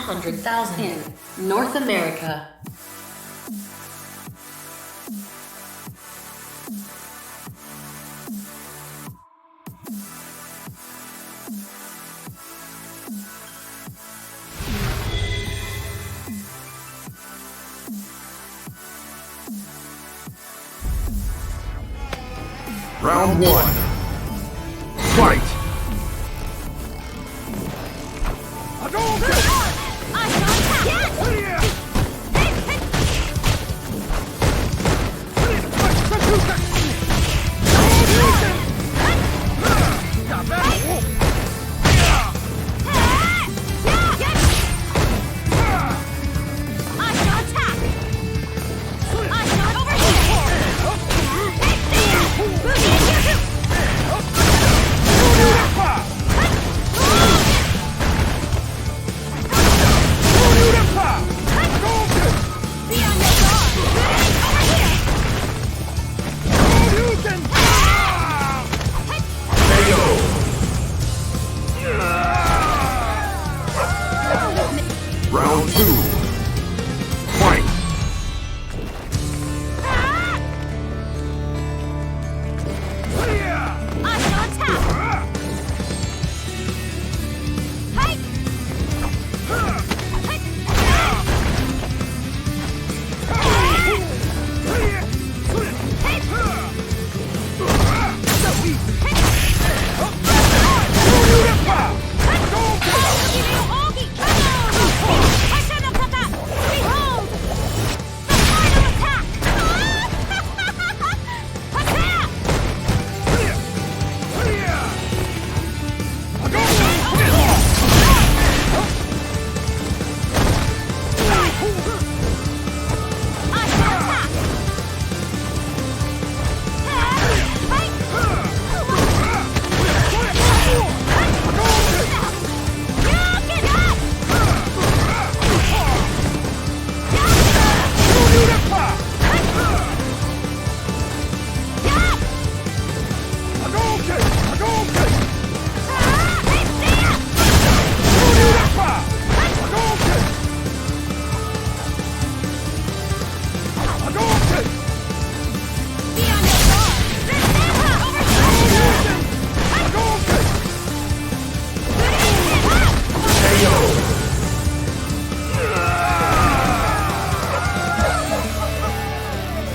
100,000 in North America. Round one. Fight! Round two. Fight!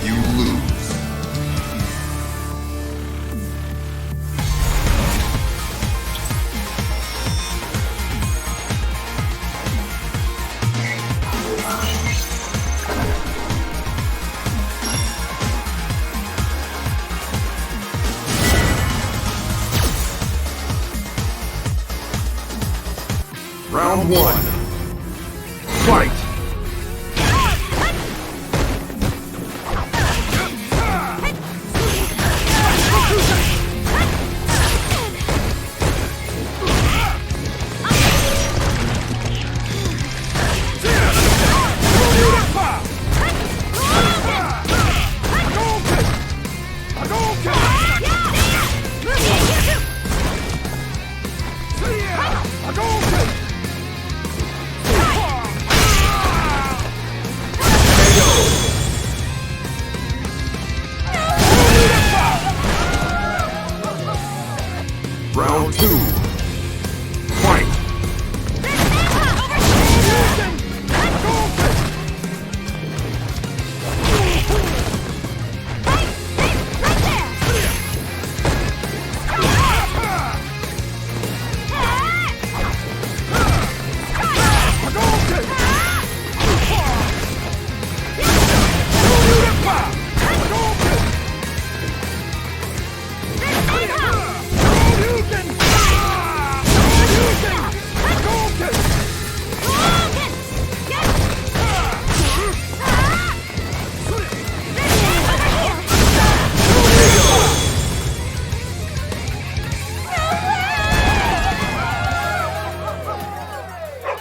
You lose. Round one. Fight! Round two. Fight!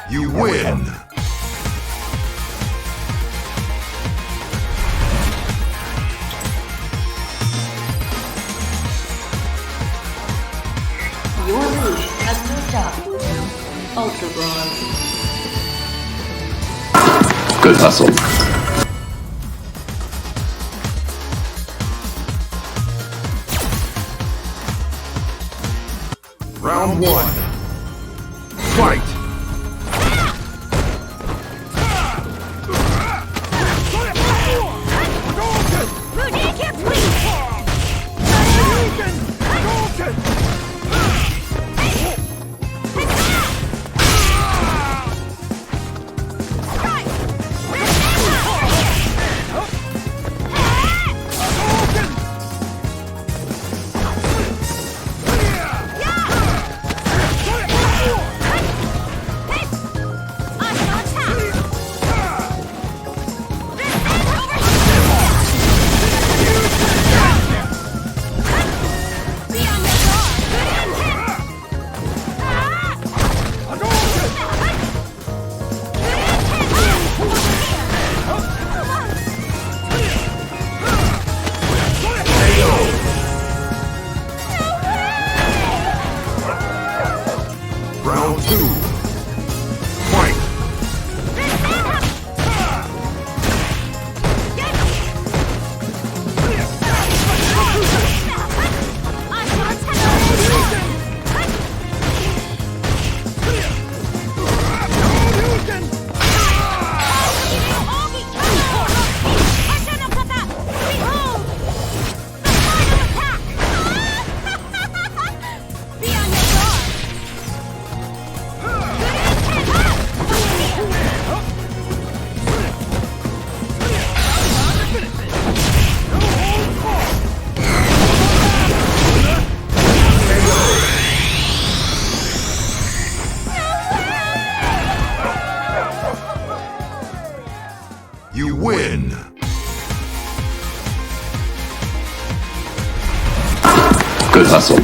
You win! Your league has moved up to Ultra Bronze. Good hustle. Round one. Fight! Round two. Fight! You win! Good hustle.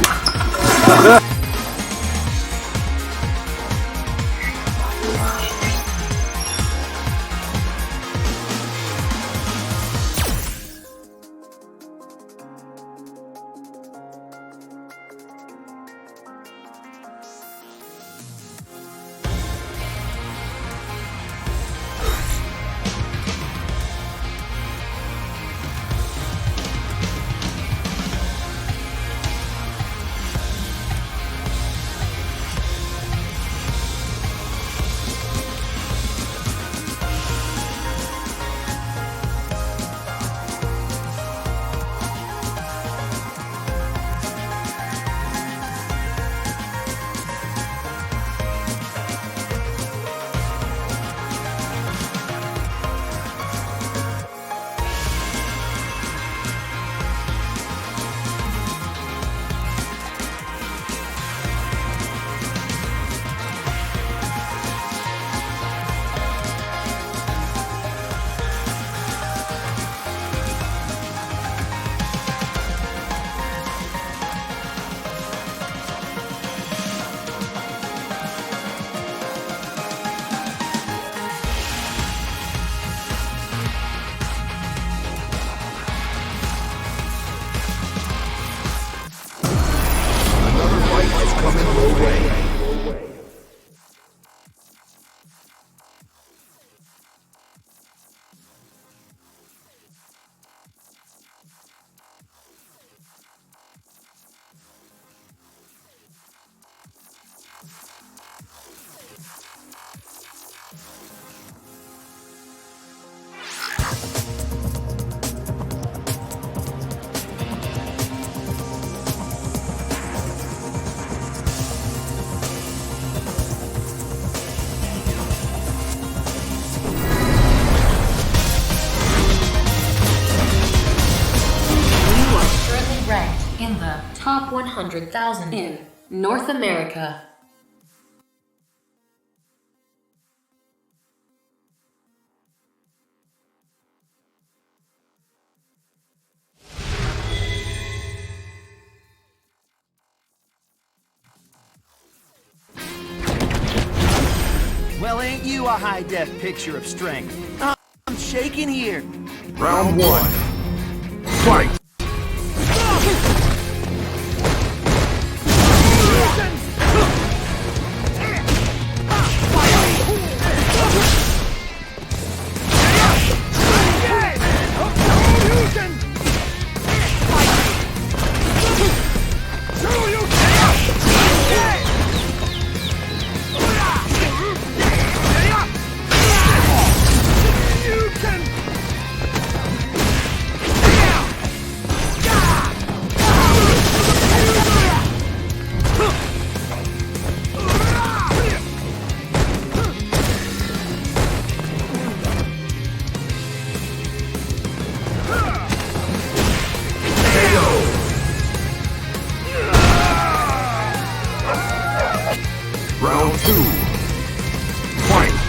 In the top 100,000 in North America. Well, ain't you a high-def picture of strength? I'm shaking here. Round one. Fight! two. Fight!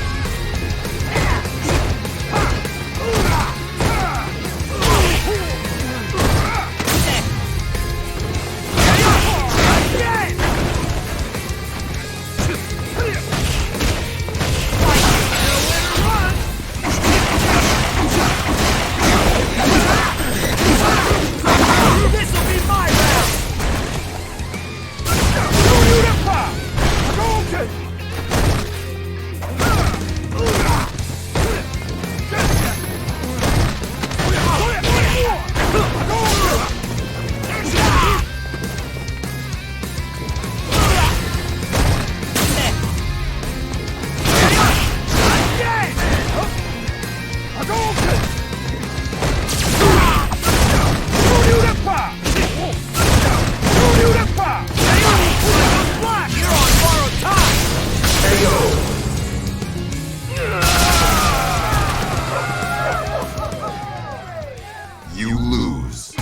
You lose.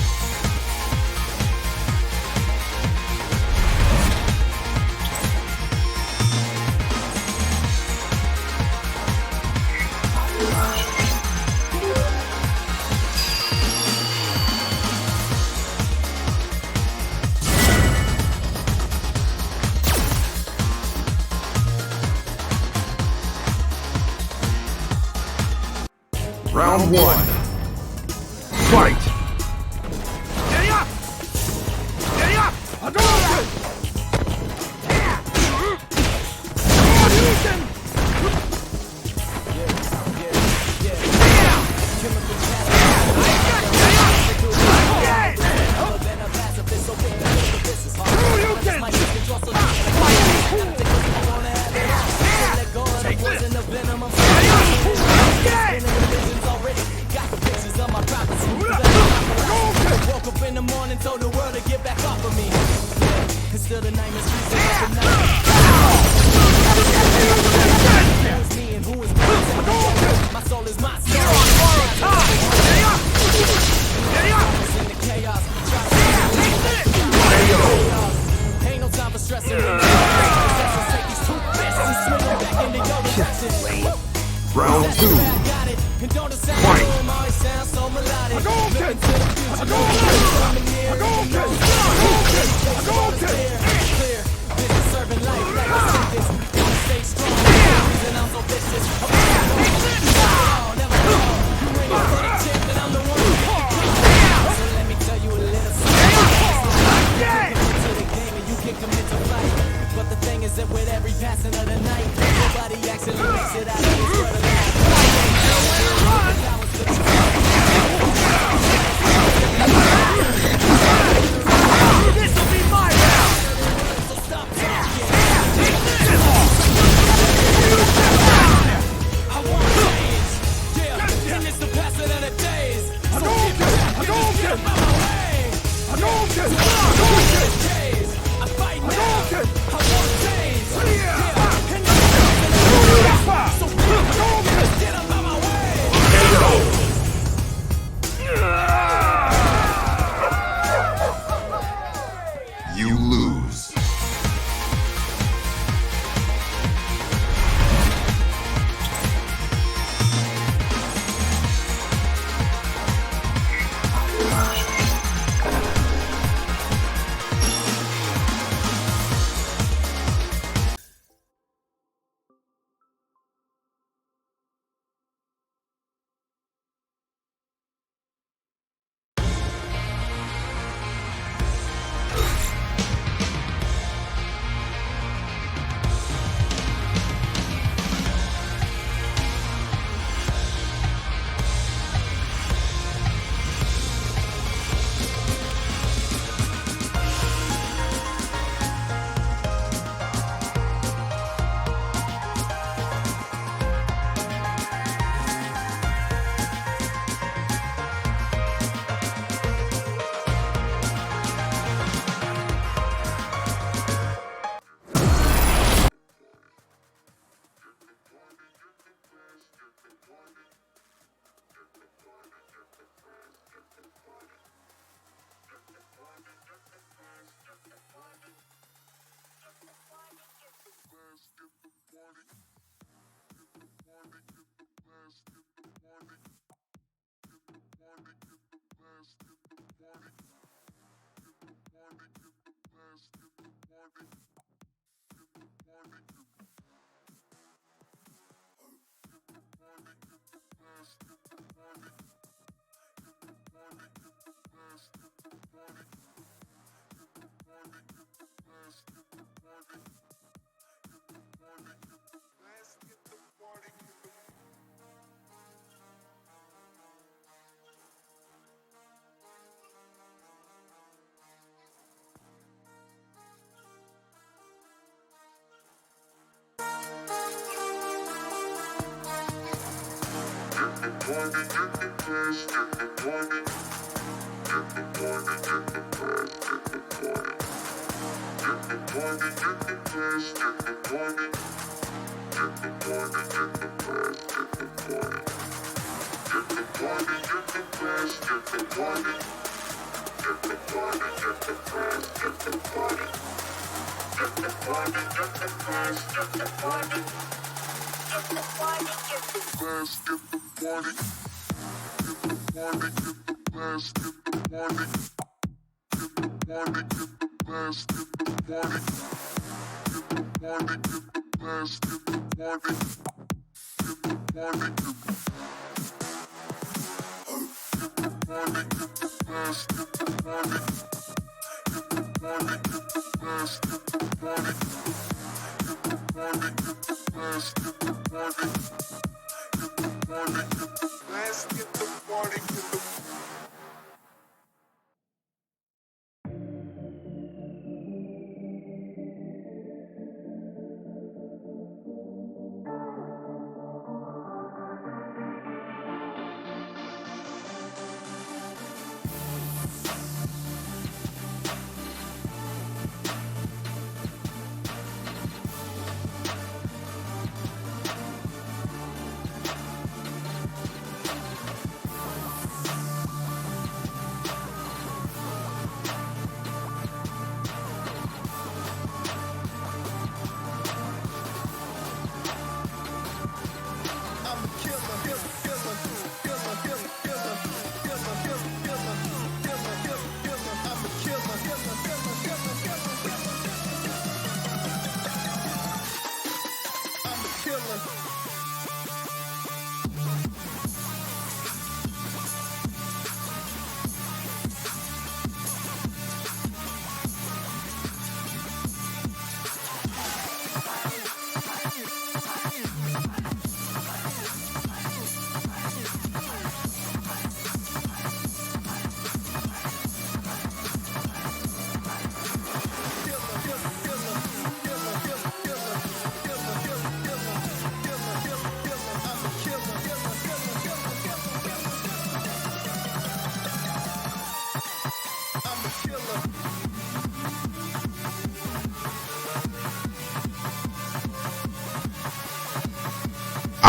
Round one. Fight! Woke up in the morning, told the world to get back off of me. And still the name is me and who is my soul is my soul. You're on borrowed time. In the chaos, ain't no time for stressing. Take these two fists and swing them back into your direction. Round two. Fight!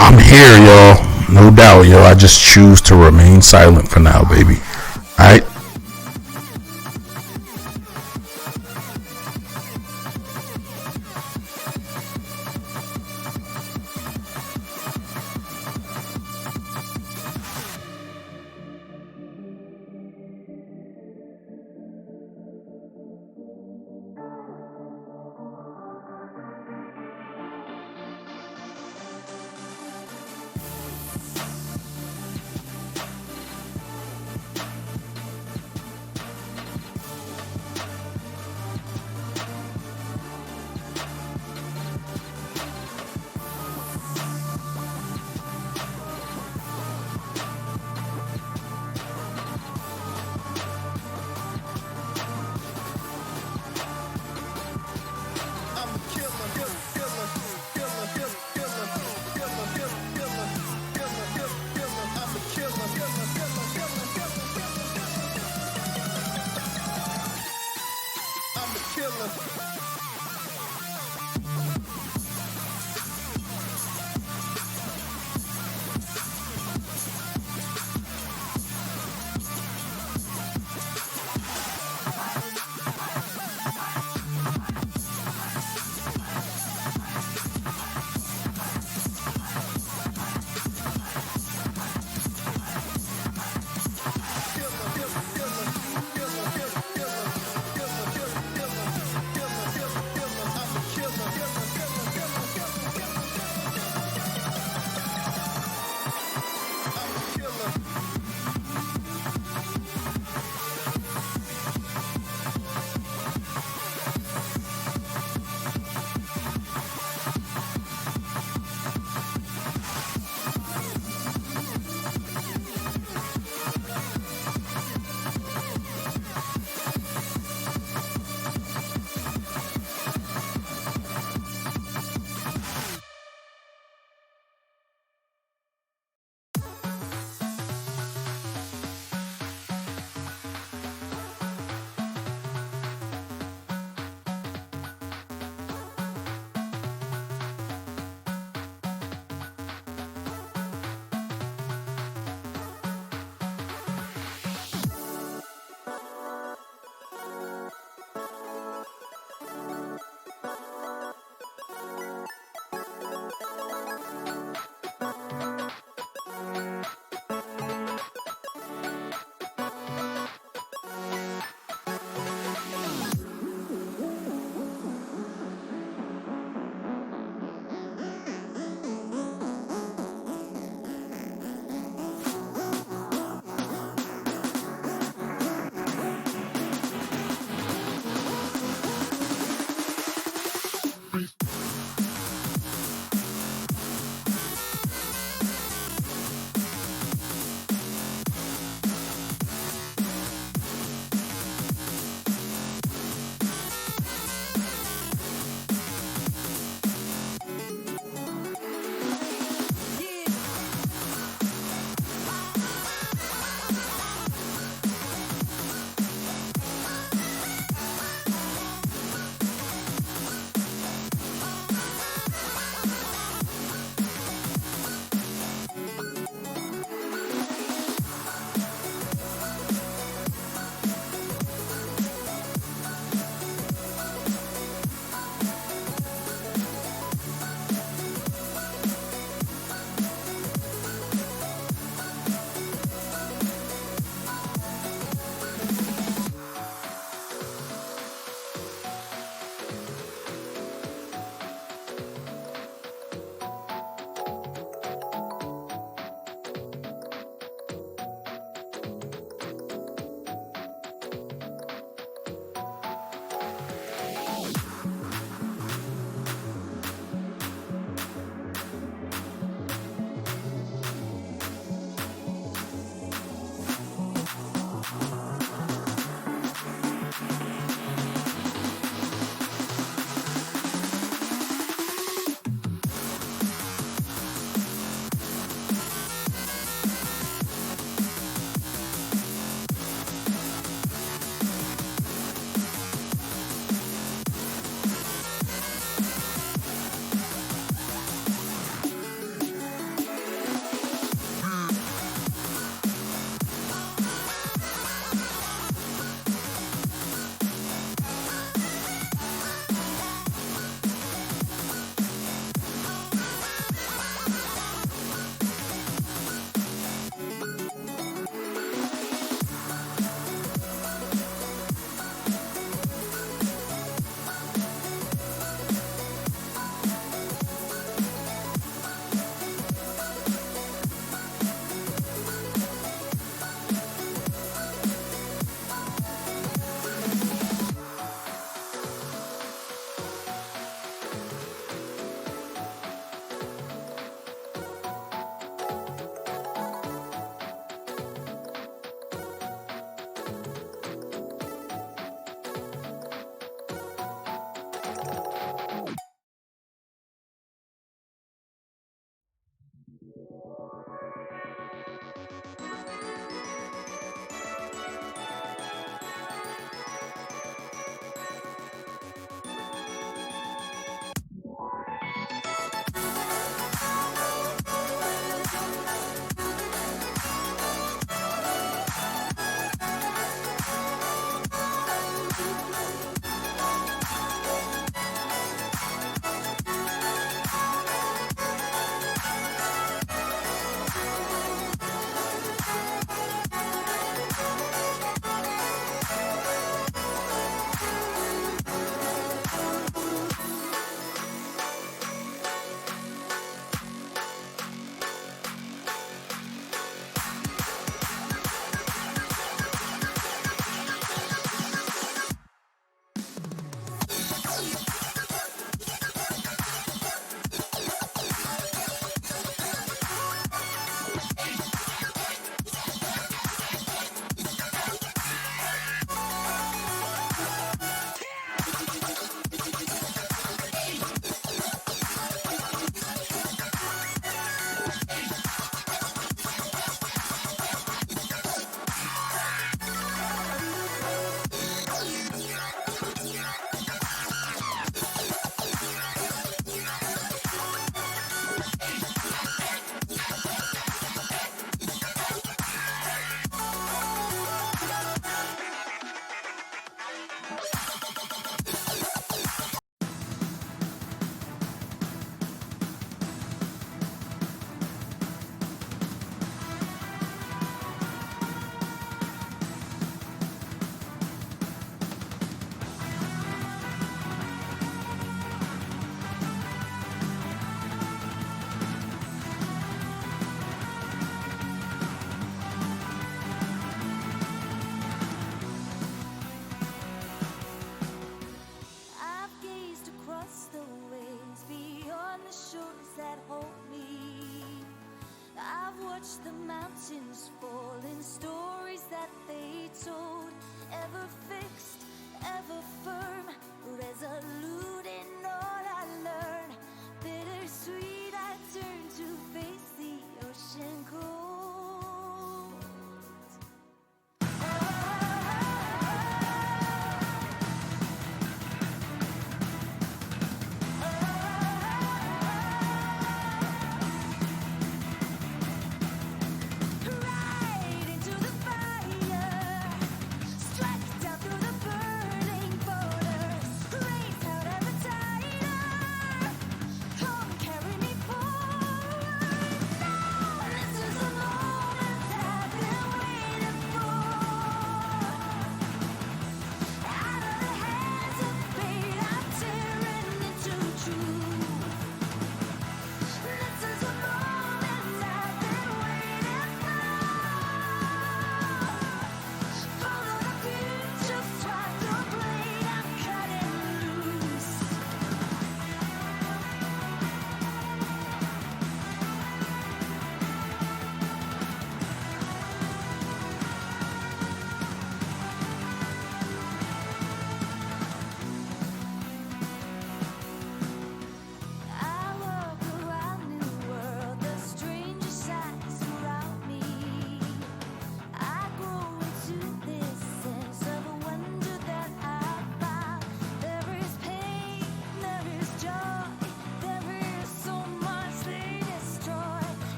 I'm here, y'all. No doubt, yo. I just choose to remain silent for now, baby. Alright?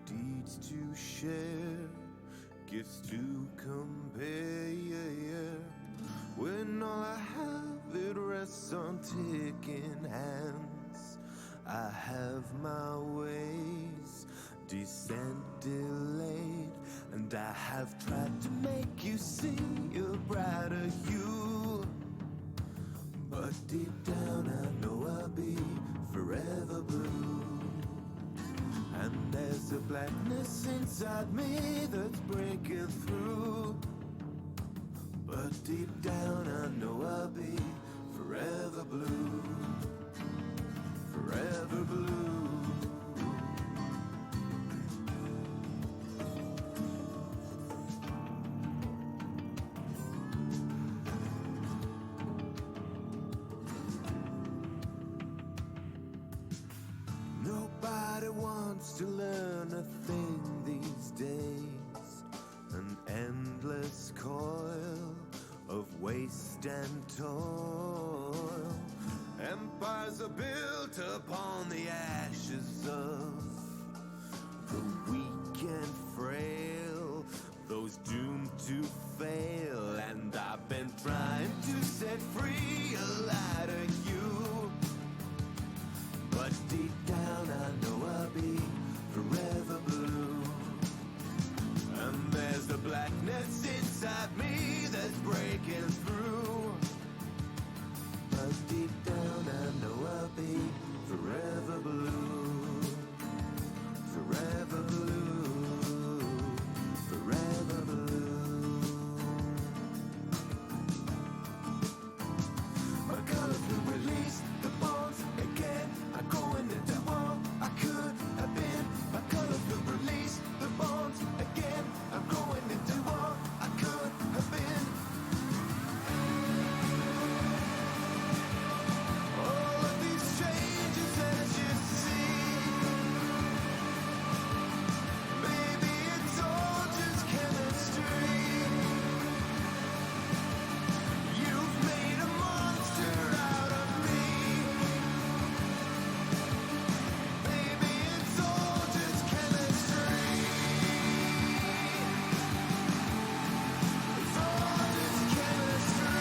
deeds to share, gifts to compare. When all I have, it rests on ticking hands. I have my ways, descent delayed, and I have tried to make you see a brighter you. But deep down I know I'll be forever blue. And there's a blackness inside me that's breaking through. But deep down I know I'll be forever blue. Forever blue. Nobody wants to learn a thing these days. An endless coil of waste and toil. Empires are built upon the ashes of the weak and frail, those doomed to fail. And I've been trying to set free a light of you. But deep down I know I'll be forever blue. And there's a blackness inside me that's breaking through. But deep down I know I'll be forever blue. Forever blue. Forever blue. My colors will release the bonds again. I'm going into all I could have been. My colors will release the bonds again. I'm going into all I could have been. All of these changes as you see, maybe it's all just chemistry. You've made a monster out of me. Maybe it's all just chemistry. It's all just chemistry.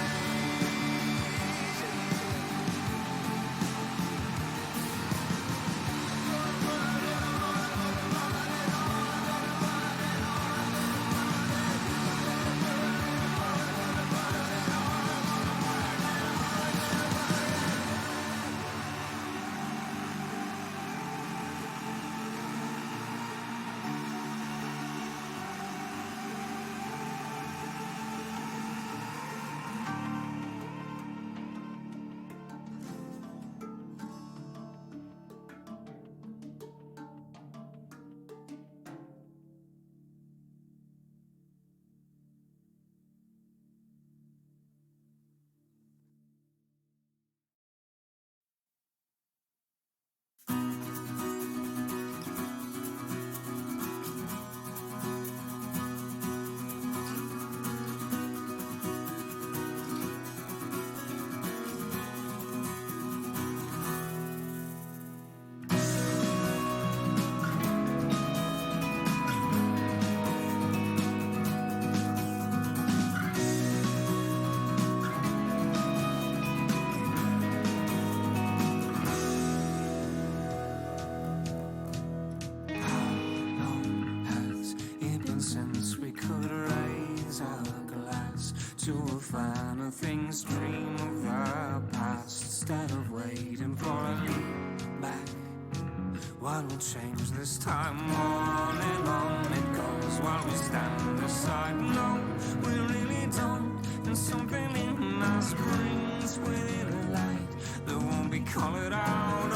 finer things, dream of the past instead of waiting for a leap back. What will change this time? On and on it goes while we stand aside. No, we really don't. And something in us brings with it a light that won't be colored out.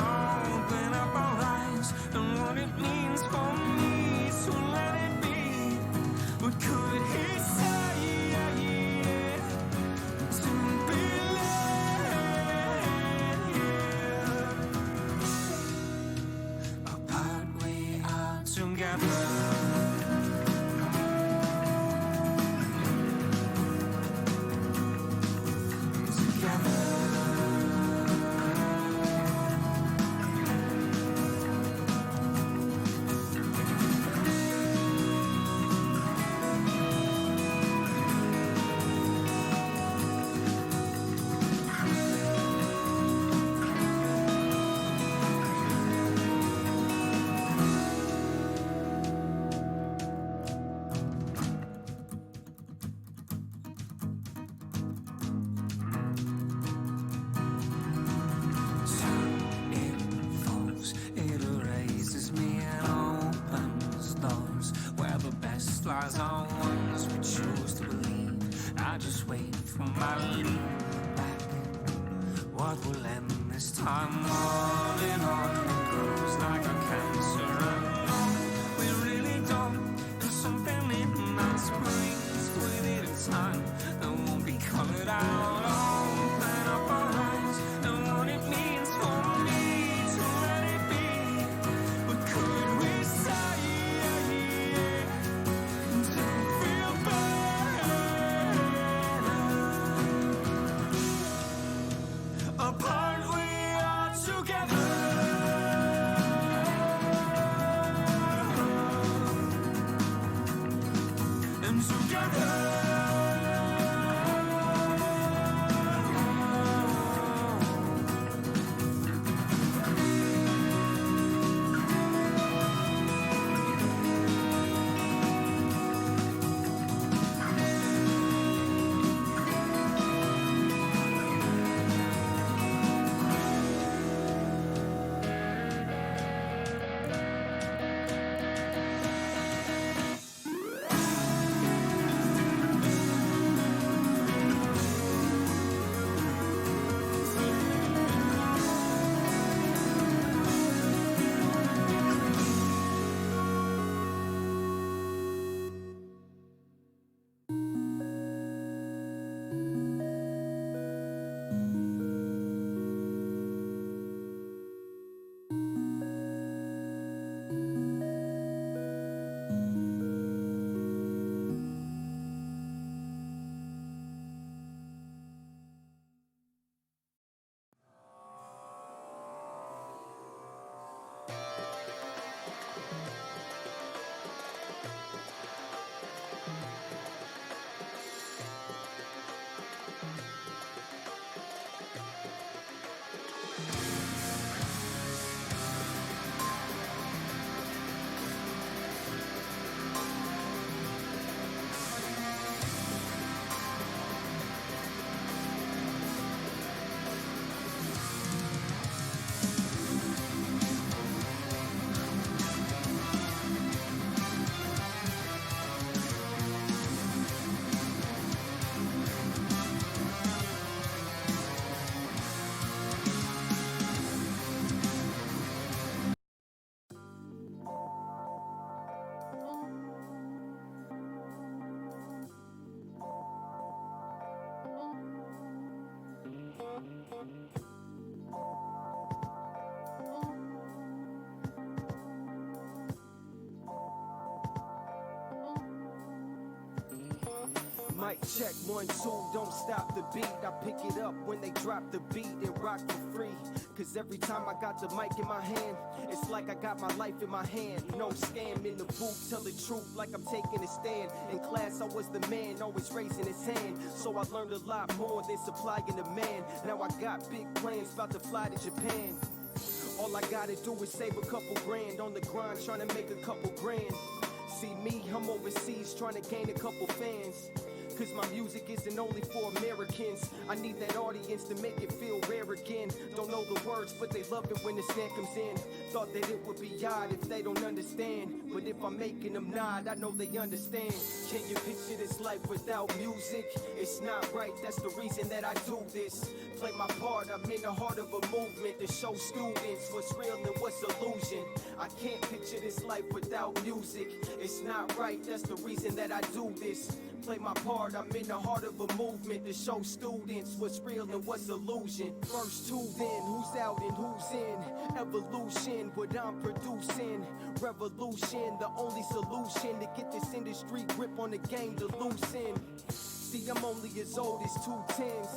Open up our eyes and what it means for me to let it be. What could he say? To be led apart, we are together. eyes are ones we choose to believe. I just wait for my lead back. What will end this time? On and on it goes like a cancer. We really don't. There's something in us brains with it in time that won't be colored out. Open up our eyes and what it means for me to let it be. But could we say to feel better? Apart we are together. And together Mic check, 1, 2, don't stop the beat. I pick it up when they drop the beat and rock for free. Cause every time I got the mic in my hand, it's like I got my life in my hand. No scam in the booth, tell the truth like I'm taking a stand. In class I was the man, always raising his hand. So I learned a lot more than supply and demand. Now I got big plans, about to fly to Japan. All I gotta do is save a couple grand. On the grind, trying to make a couple grand. See me, I'm overseas trying to gain a couple fans. Cause my music isn't only for Americans. I need that audience to make it feel rare again. Don't know the words, but they love it when the snare comes in. Thought that it would be odd if they don't understand. But if I'm making them nod, I know they understand. Can you picture this life without music? It's not right, that's the reason that I do this. Play my part, I'm in the heart of a movement to show students what's real and what's illusion. I can't picture this life without music. It's not right, that's the reason that I do this. Play my part, I'm in the heart of a movement to show students what's real and what's illusion. First two then, who's out and who's in? Evolution, what I'm producing. Revolution, the only solution to get this industry grip on the game to loosen. See, I'm only as old as 2 tens.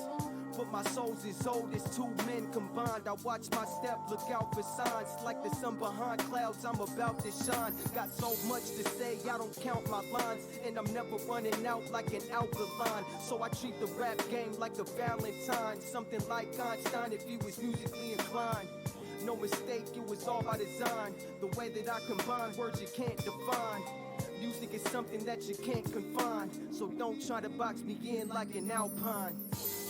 But my soul's as old as 2 men combined. I watch my step, look out for signs. Like the sun behind clouds, I'm about to shine. Got so much to say, I don't count my lines. And I'm never running out like an alkaline. So I treat the rap game like a Valentine. Something like Einstein if he was musically inclined. No mistake, it was all by design. The way that I combine words you can't define. Music is something that you can't confine. So don't try to box me in like an alpine.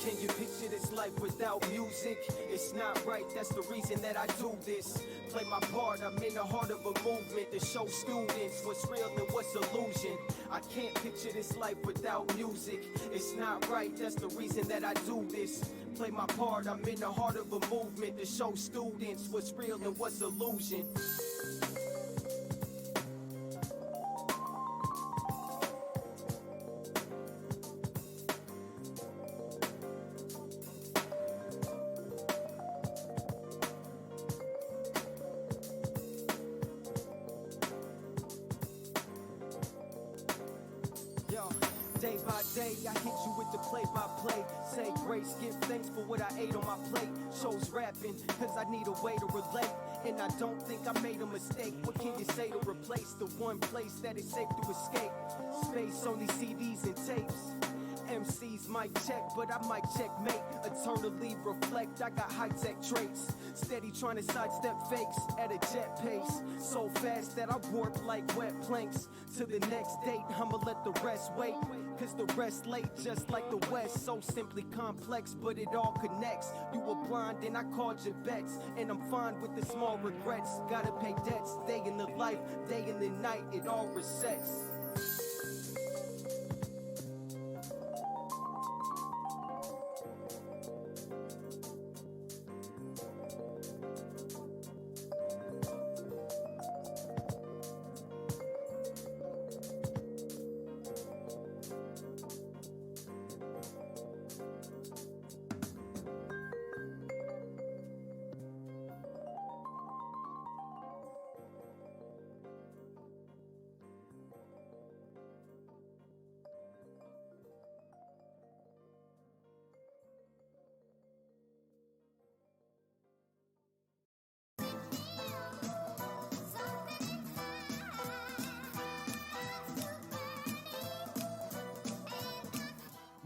Can you picture this life without music? It's not right, that's the reason that I do this. Play my part, I'm in the heart of a movement to show students what's real and what's illusion. I can't picture this life without music. It's not right, that's the reason that I do this. Play my part, I'm in the heart of a movement to show students what's real and what's illusion. Day by day, I hit you with the play-by-play. Say grace, give thanks for what I ate on my plate. Shows rapping, cause I need a way to relate. And I don't think I made a mistake. What can you say to replace the one place that is safe to escape? Space on these CDs and tapes. MCs might check, but I might checkmate. Eternally reflect, I got high-tech traits. Steady trying to sidestep fakes at a jet pace. So fast that I warp like wet planks. To the next date, I'ma let the rest wait. Cause the rest late, just like the West. So simply complex, but it all connects. You were blind and I called your bets. And I'm fine with the small regrets. Gotta pay debts, day in the life, day in the night, it all resets.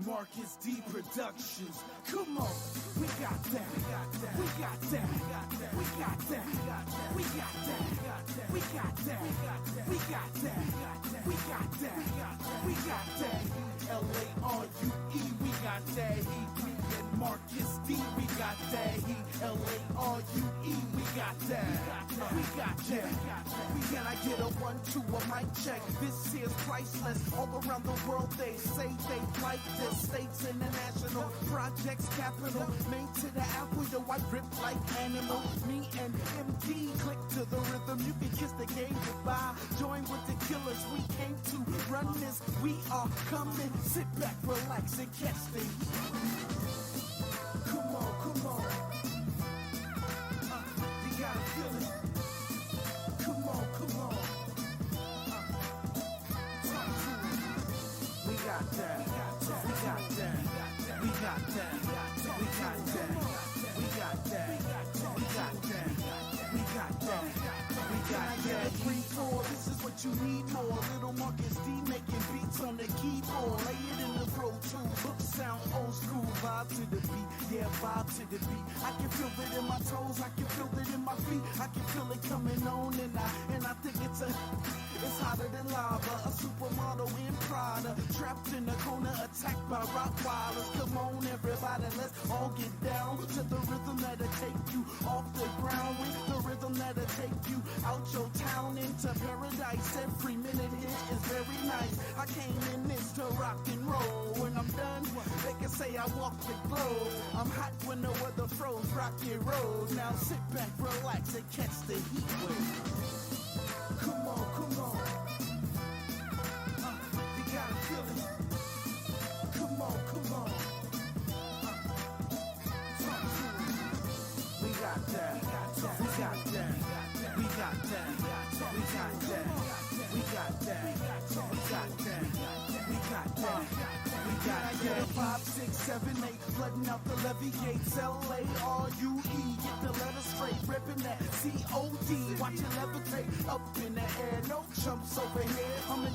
Marcus D Productions. Come on, we got that. We got that. We got that. We got that. We got that. We got that. We got that. We got that. We got that. L-A-R-U-E, we got that heat. Me and Marcus D, we got that heat. L-A-R-U-E, we got that. We got that. Can I get a 1-2 a mic check? This here's priceless. All around the world they say they like this. States international projects capital. Made to the apple, yo, I rip like animal. Me and MD click to the rhythm. You can kiss the game goodbye. Join with the killers. We came to run this. We are coming. Sit back, relax, and catch the heat. Come on, come on. You gotta feel it. Come on, come on. Talk to me. We got that. We got that. We got that. We got that. We got that. We got that. We got that. We got that. 3-4. This is what you need more. Little Marcus D making beats on the keyboard. Lay it in the Pro Tools. Look, sound old school. Vibe to the beat. Yeah, vibe to the beat. I can feel it in my toes. I can feel it in my feet. I can feel it coming on, and I think it's hotter than lava. A supermodel in Prada, trapped in a corner, attacked by Rottweilers. Come on, everybody, let's all get down to the rhythm that'll take you off the ground. With the rhythm that'll take you out your town into paradise. Every minute here is very nice. I came in this to rock and roll. When I'm done, they can say I walk the globe. I'm hot when the weather froze. Rock and roll. Now sit back, relax, and catch the heat wave. Come on, come on. You gotta feel it. Come on, come on. Talk to me. We got that. We got that. We got that. We got that. We got that. We got that. We got that. We got that. Can I get a 5, 6, 7, 8, flooding out the levee gates? L-A-R-U-E, get the letter straight, ripping that C-O-D. Watch it levitate up in the air, no chumps over here. I'm in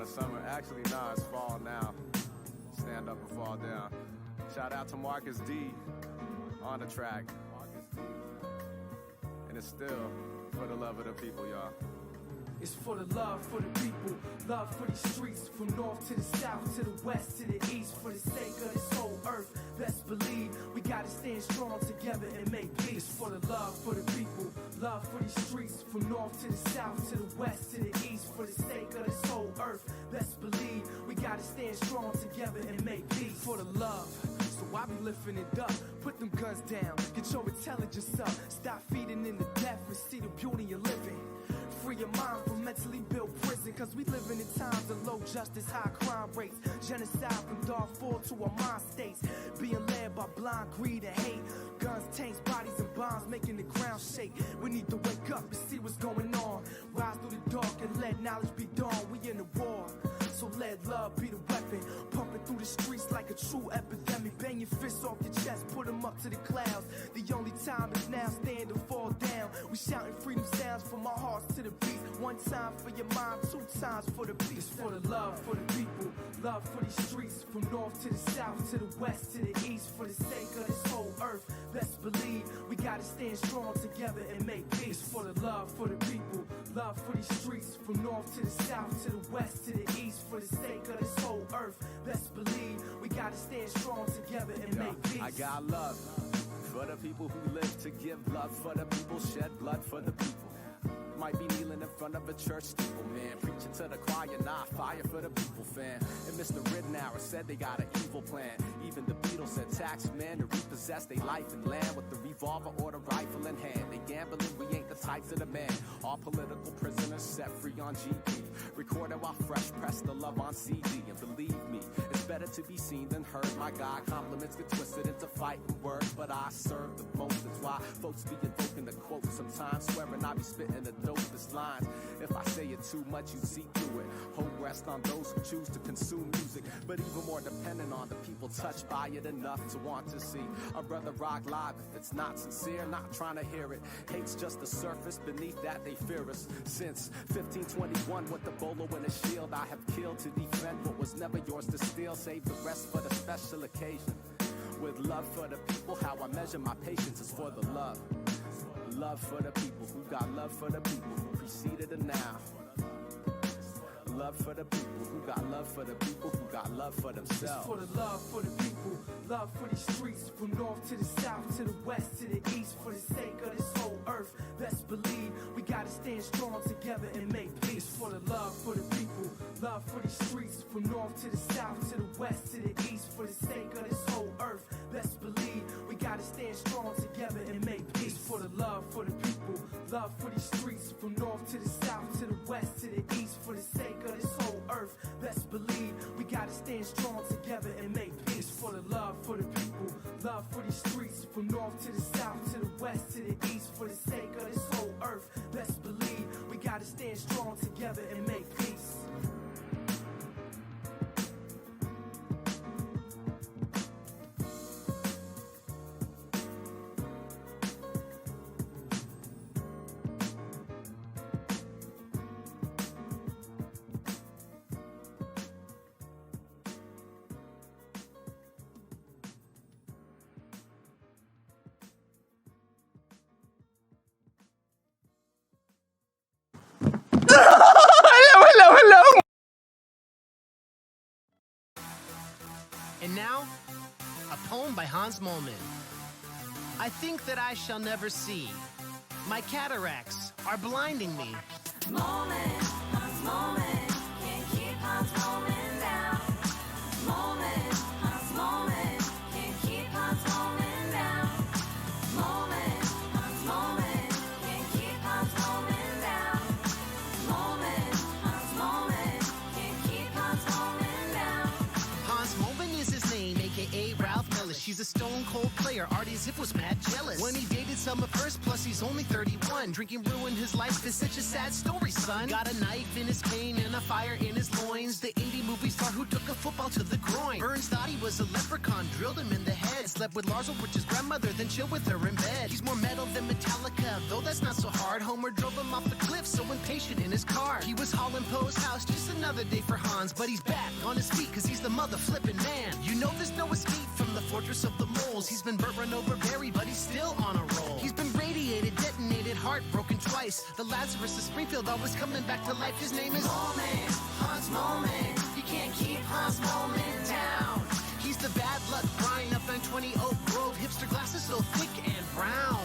the summer. Actually, nah, it's fall now. Stand up and fall down. Shout out to Marcus D on the track. And it's still for the love of the people, y'all. It's for the love for the people, love for these streets, from north to the south, to the west, to the east, for the sake of this whole earth. Best believe we gotta stand strong together and make peace. It's for the love for the people, love for these streets, from north to the south, to the west, to the east, for the sake of this whole earth. Best believe we gotta stand strong together and make peace. For the love, so I be lifting it up. Put them guns down, get your intelligence up. Stop feeding in the death and see the beauty of living. Free your mind from mentally built prison, cause we living in times of low justice, high crime rates, genocide from Darfur to our mind states, being led by blind greed and hate, guns, tanks, bodies and bombs making the ground shake. We need to wake up and see what's going on, rise through the dark and let knowledge be dawn. We in the war, so let love be the weapon, pumping through the streets like a true epidemic. Bang your fists off your chest, put them up to the clouds. The only time is now, stand or fall down. We shouting freedom sounds from our hearts to the beat. One time for your mind, two times for the peace. For the love for the people, love for these streets, from north to the south, to the west, to the east, for the sake of this whole earth. Best believe we gotta stand strong together and make peace. For the love for the people, love for these streets, from north to the south, to the west, to the east, for the sake of this whole earth. Best believe we gotta stand strong together and make peace. I got love for the people who live to give love for the people, shed blood for the people. Might be kneeling in front of a church steeple, man, preaching to the choir, nah, fire for the people, fan. And Mr. Ridnour said they got an evil plan. Even the Beatles said tax men to repossess their life and land with the revolver or the rifle in hand. They gambling, we ain't the types of the man. All political prisoners set free on GP. Recorded while fresh, press the love on CD. And believe me, it's better to be seen than heard. My God, compliments get twisted into fighting words, but I serve the most. That's why folks be invoking the quote. Sometimes swearing I be spitting the dopest lines. If I say it too much, you see through it. Hope rest on those who choose to consume music, but even more dependent on the people touched by it enough to want to see a brother rock live. If it's not sincere, not trying to hear it. Hate's just the surface, beneath that they fear us. Since 1521 with the bolo and a shield, I have killed to defend what was never yours to steal. Save the rest for the special occasion. With love for the people, how I measure my patience is for the love. Love for the people who got love for the people who preceded and now. Love for the people who got love for the people who got love for themselves. It's for the love for the people, love for these streets, from north to the south, to the west, to the east, for the sake of this whole earth. Best believe we gotta stand strong together and make peace. It's for the love for the people, love for these streets, from north to the south, to the west, to the east, for the sake of this whole earth. Best believe we gotta stand strong together and make peace. For the love for the people, love for these streets, from north to the south, to the west, to the east, for the sake of this whole earth. Best believe we gotta stand strong together and make peace. For the love for the people, love for these streets, from north to the south, to the west, to the east, for the sake of this whole earth. Best believe we gotta stand strong together and make peace. Hello. And now, a poem by Hans Moleman. I think that I shall never see. My cataracts are blinding me. Moment, Hans Moment, can't keep Hans Moment down. Moment, Hans Moment, can't keep Hans Moment down. Moment, Hans Moment, can't keep Hans Moment down. Moment, Hans Moment, can't keep Hans Moment down. Hans Moleman is his name, aka Ralph Mellis. She's a stone cold player, Artie Ziff was mad jealous. When he dated Summer first, plus he's only 31. Drinking ruined his life, is such a sad story, son. Got a knife in his cane and a fire in his loins. The 80 movie star who took a football to the groin. Burns thought he was a leprechaun, drilled him in the head. Slept with Lars Ulrich's grandmother, then chilled with her in bed. He's more metal than Metallica, though that's not so hard. Homer drove him off the cliff, so impatient in his car. He was hauling Poe's house, just another day for Hans. But he's back on his feet, cause he's the mother flipping man. You know there's no escape from the fortress of the moles. He's been burnt, run over, buried, but he's still on a roll. He's been radiated, detonated, heartbroken twice. The Lazarus of Springfield, always coming back to life. His name is Moment, Hans Moment. You can't keep Hans Moment down. He's the bad luck Brian up on 20 Oak Grove. Hipster glasses so thick and brown.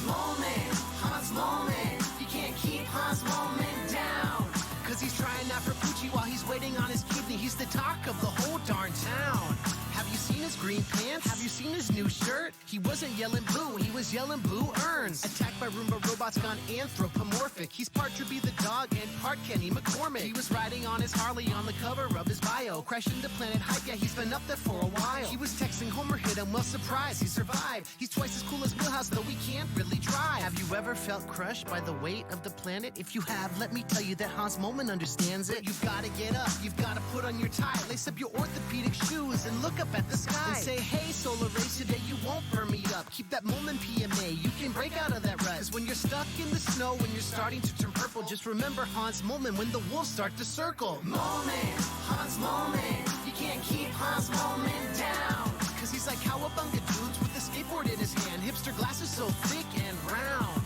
Moment, Hans Moment. You can't keep Hans Moment down. Cause he's trying out for Poochie while he's waiting on his kidney. He's the talk of the whole darn town. Have you seen his green pants? Have you seen his new shirt? He wasn't yelling boo, he was yelling blue urns. Attacked by Roomba robots gone anthropomorphic. He's part Droopy the dog and part Kenny McCormick. He was riding on his Harley on the cover of his bio. Crashing the planet hype, yeah, he's been up there for a while. He was texting Homer, hit him, well surprised, he survived. He's twice as cool as Wheelhouse, though he can't really drive. Have you ever felt crushed by the weight of the planet? If you have, let me tell you that Hans Moment understands it. You've gotta get up, you've gotta put on your tie, lace up your orthopedic shoes and look up at the sky. And say, hey, solar rays, today you won't burn me up. Keep that Moment PMA, you can break out of that rut. Cause when you're stuck in the snow, when you're starting to turn purple, just remember Hans Moment when the wolves start to circle. Moment, Hans Moment. You can't keep Hans Moment down. Cause he's like cowabunga dudes with a skateboard in his hand. Hipster glasses so thick and round.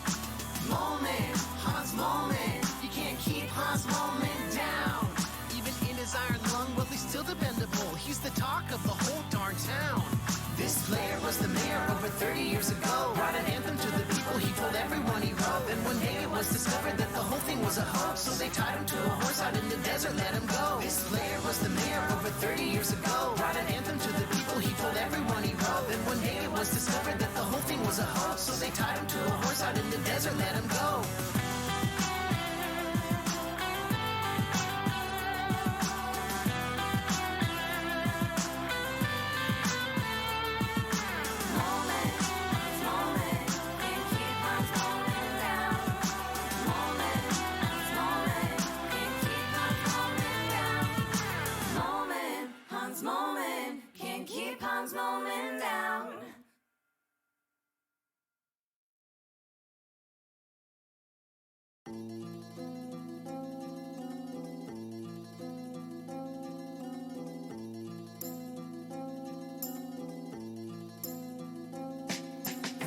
Moment, Hans Moment. You can't keep Hans Moment down. Even in his iron lung, well, he's still dependable. He's the talk of the whole darn town. This player was the mayor over 30 years ago. Brought an anthem to the people, he told everyone he wrote. Then one day it was discovered that the whole thing was a hoax. So they tied him to a horse out in the desert, let him go. This player was the mayor over 30 years ago. Brought an anthem to the people, he told everyone he wrote. Then one day it was discovered that the whole thing was a hoax. So they tied him to a horse out in the desert, let him go.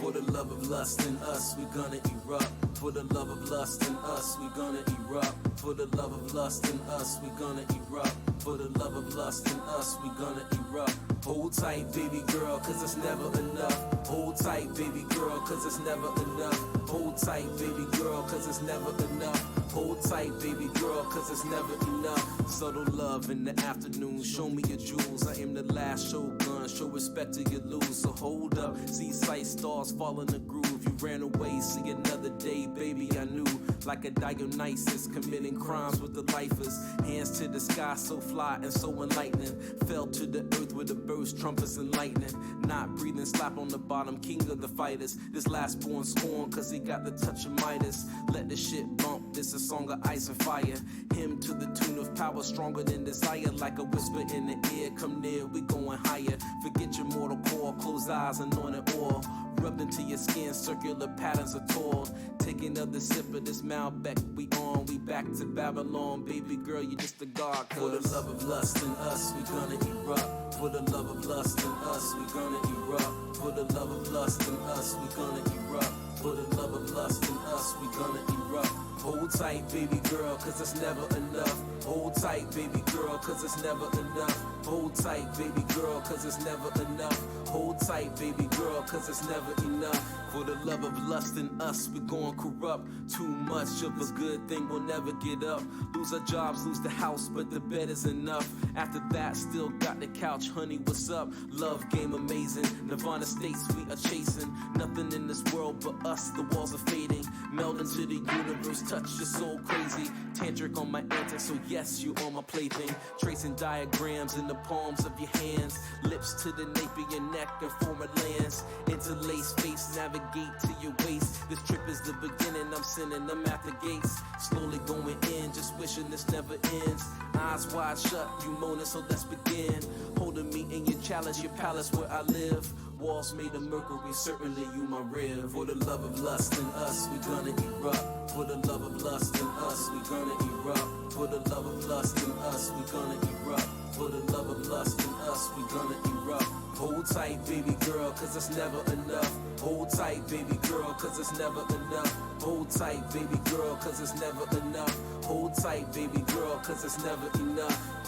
For the love of lust in us, we gonna erupt. For the love of lust in us, we gonna erupt. For the love of lust in us, we gonna erupt. For the love of lust in us, we gonna erupt. Hold tight, baby girl, cause it's never enough. Hold tight, baby girl, cause it's never enough. Hold tight, baby girl, cause it's never enough. Hold tight, baby girl, cause it's never enough. Subtle love in the afternoon, show me your jewels. I am the last shogun, show respect to you lose. So hold up, see sight stars fall in the groove. You ran away, see another day, baby, I knew. Like a Dionysus, committing crimes with the lifers. Hands to the sky, so fly and so enlightening. Fell to the earth with a burst, trumpets and lightning. Not breathing, slap on the bottom, king of the fighters. This last born scorn, cause he got the touch of Midas. Let the shit bump, this a song of ice and fire. Him to the tune of power, stronger than desire. Like a whisper in the ear, come near, we going higher. Forget your mortal core, close eyes, anointed oil. Rubbed into your skin, circular patterns are toiled. Take another sip of this Malbec, we on, we back to Babylon. Baby girl, you just a god. For the love of lust in us, we gonna erupt. For the love of lust in us, we gonna erupt. For the love of lust in us, we gonna erupt. For the love of lust in us, we gonna erupt. Hold tight, baby girl, cause it's never enough. Hold tight, baby girl, cause it's never enough. Hold tight, baby girl, cause it's never enough. Hold tight, baby girl, cause it's never enough. For the love of lust in us, we gon' corrupt. Too much of a good thing, we'll never get up. Lose our jobs, lose the house, but the bed is enough. After that, still got the couch, honey, what's up? Love game amazing, Nirvana states we are chasing. Nothing in this world but us, the walls are fading. Meld into the universe, touch your soul crazy. Tantric on my antics, so yes, you on my plaything. Tracing diagrams in the palms of your hands. Lips to the nape of your neck and form a lance. Interlace face, navigate to your waist. This trip is the beginning, I'm sending them at the gates. Slowly going in, just wishing this never ends. Eyes wide shut, you moaning, so let's begin. Holding me in your chalice, your palace where I live. Walls made of mercury, certainly you my rib. For the love of lust in us, we gonna erupt. For the love of lust in us, we gonna erupt. For the love of lust in us, we gonna erupt. For the love of lust in us, we gonna erupt. Hold tight, baby girl, cause it's never enough. Hold tight, baby girl, cause it's never enough. Hold tight, baby girl, cause it's never enough. Hold tight, baby girl, cause it's never enough.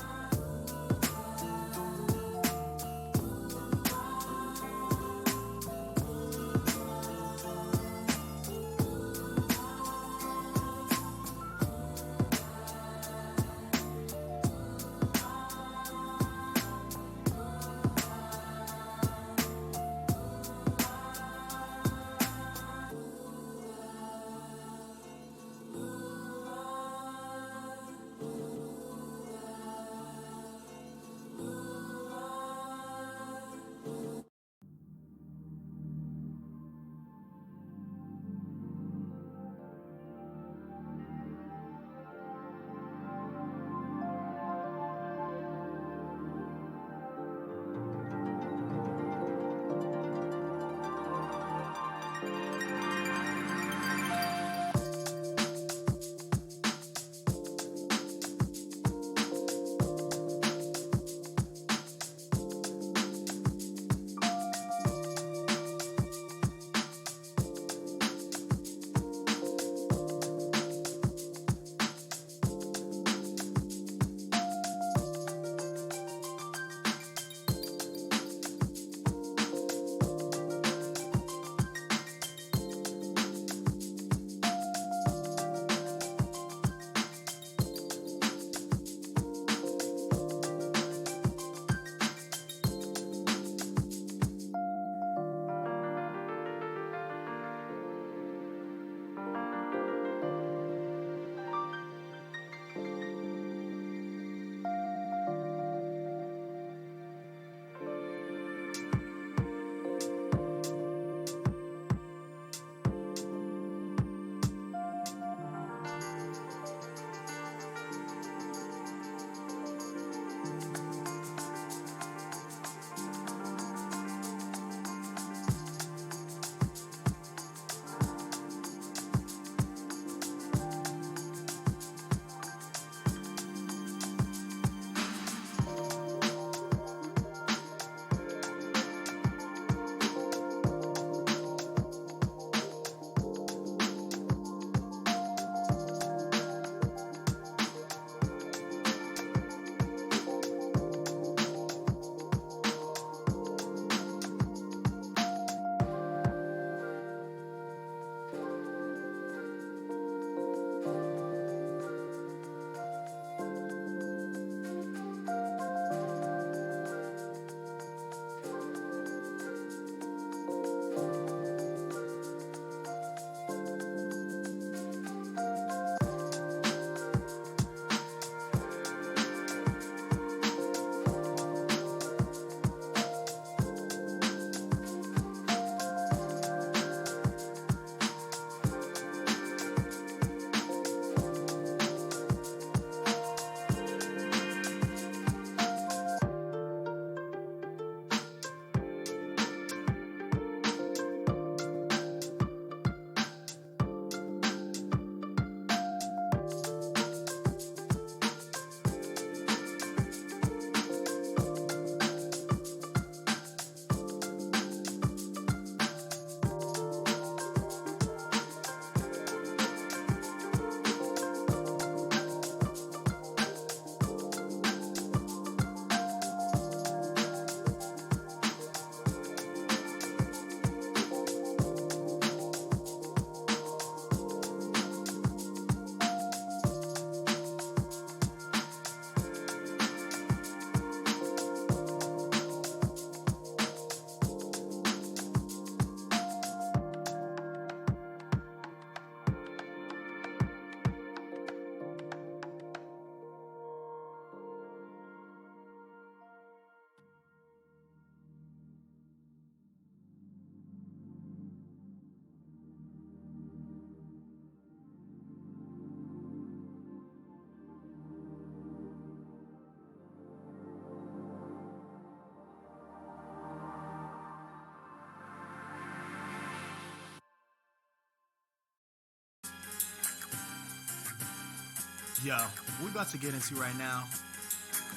Yo, what we about to get into right now,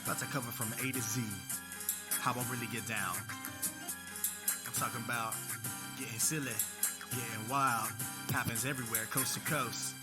about to cover from A to Z, how I really get down. I'm talking about getting silly, getting wild, happens everywhere, coast to coast.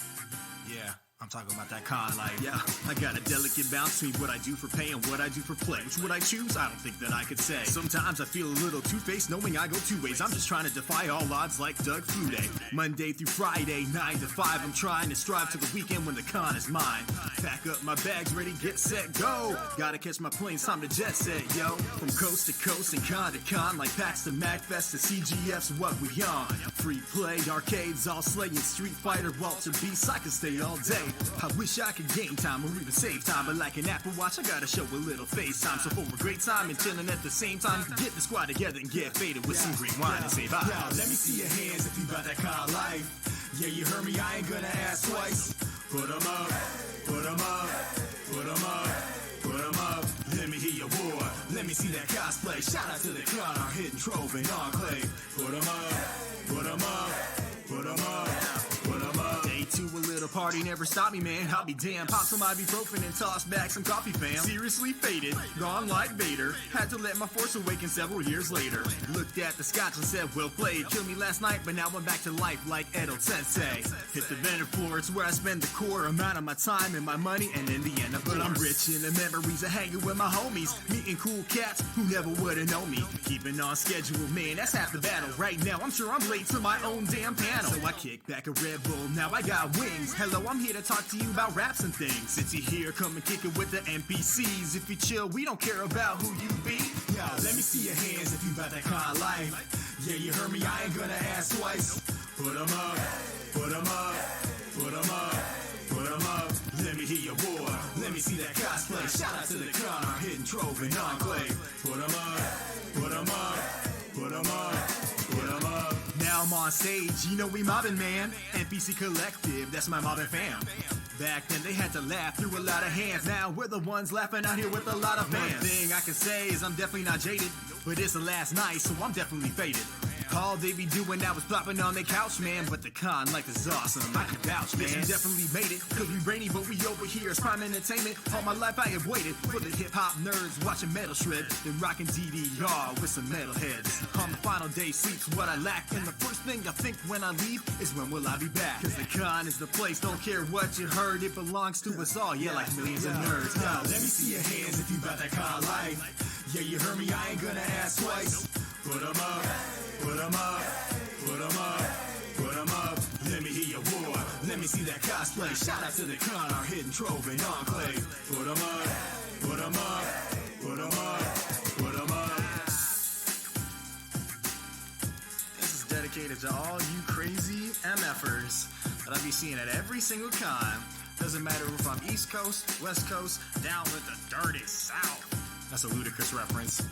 Yeah, I'm talking about that con life. Yeah, I got a delicate balance between what I do for pay and what I do for play. Which would I choose? I don't think that I could say. Sometimes I feel a little two-faced knowing I go two ways. I'm just trying to defy all odds like Doug Flutie. Monday through Friday, 9 to 5, I'm trying to strive to the weekend when the con is mine. Pack up my bags, ready, get set, go. Gotta catch my planes, time to jet set, yo. From coast to coast and con to con, like PAX to MacFest to CGF's what we on. Free play, arcades, all slaying, Street Fighter, Walter Beast, I could stay all day. I wish I could gain time or even save time, but like an Apple Watch, I gotta show a little FaceTime. So for a great time and chilling at the same time, get the squad together and get faded with some green wine and say bye. Yo, let me see your hands if you got that kind of life. Yeah, you heard me, I ain't gonna ask twice. Put 'em up, put 'em up, put 'em up, put 'em up. Let me hear your war, let me see that cosplay. Shout out to the crowd, our hidden trove and enclave. Put 'em up, put 'em up, put 'em up, put 'em up. Day two, a little party never stopped me, man. I'll be damned. Pop some ibuprofen and toss back some coffee, fam. Seriously faded, gone like Vader. Had to let my force awaken several years later. Looked at the scotch and said, well played. Killed me last night, but now I'm back to life like Edo Sensei. Hit the vendor floor, it's where I spend the core amount of my time and my money, and in the end, but I'm rich in the memories of hanging with my homies, meeting cool cats who never would've known me. Keeping on schedule, man, that's half the battle. Right now, I'm sure I'm late to my own damn panel. So I kick back a Red Bull, now I got wings. Hello, I'm here to talk to you about raps and things. Since you're here, come and kick it with the NPCs. If you chill, we don't care about who you be. Yo, let me see your hands if you got that kind of life. Yeah, you heard me, I ain't gonna ask twice. Put 'em up, put 'em up, put 'em up, put 'em up. Let me hear your war, let me see that cosplay. Shout out to the crown, our hidden trove and enclave. Put 'em up, put 'em up, put 'em up, put 'em up. Now I'm on stage, you know we mobbing, man. NPC Collective, that's my mobbing fam. Back then they had to laugh through a lot of hands. Now we're the ones laughing out here with a lot of fans. One thing I can say is I'm definitely not jaded, but it's the last night, so I'm definitely faded. All they be doing now is plopping on their couch, man. But the con life is awesome, I can vouch, man. We definitely made it, cause we rainy, but we over here as prime entertainment. All my life I have waited for the hip-hop nerds watching metal shred, then rocking DDR with some metal heads. On the final day, sleep's what I lack, and the first thing I think when I leave is when will I be back? Cause the con is the place, don't care what you heard, it belongs to us all, yeah, like millions of nerds. Yo, let me see your hands if you got that kind of life. Yeah, you heard me, I ain't gonna ask twice. Put 'em up, put 'em up, put 'em up, put 'em up. Let me hear your war, let me see that cosplay. Shout out to the crown, our hidden trove and enclave. Put 'em up, put 'em up, put 'em up, put 'em up. This is dedicated to all you crazy MFers that I be seeing at every single con. Doesn't matter if I'm East Coast, West Coast, down with the dirty South. That's a ludicrous reference.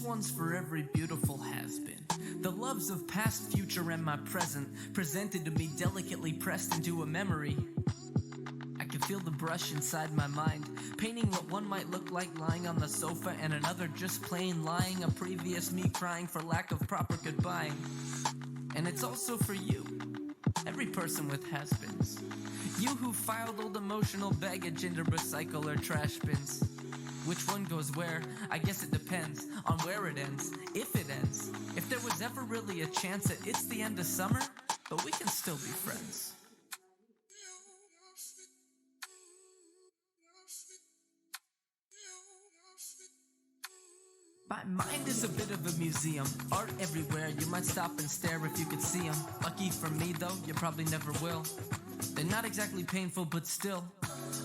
one's for every beautiful has-been. The loves of past, future, and my present, presented to me delicately pressed into a memory. I can feel the brush inside my mind, painting what one might look like lying on the sofa and another just plain lying, a previous me crying for lack of proper goodbye. And it's also for you, every person with has-beens. You who filed old emotional baggage into recycle or trash bins. Which one goes where? I guess it depends on where it ends, if it ends. If there was ever really a chance that it's the end of summer, but we can still be friends. My mind is a bit of a museum, art everywhere, you might stop and stare if you could see them. Lucky for me though, you probably never will. They're not exactly painful, but still.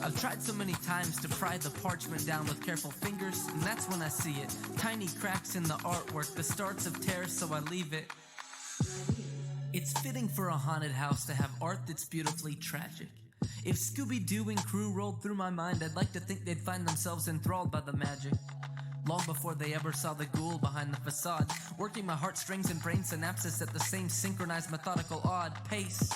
I've tried so many times to pry the parchment down with careful fingers, and that's when I see it. Tiny cracks in the artwork, the starts of tears, so I leave it. It's fitting for a haunted house to have art that's beautifully tragic. If Scooby-Doo and crew rolled through my mind, I'd like to think they'd find themselves enthralled by the magic. Long before they ever saw the ghoul behind the facade, working my heartstrings and brain synapses at the same synchronized, methodical, odd pace.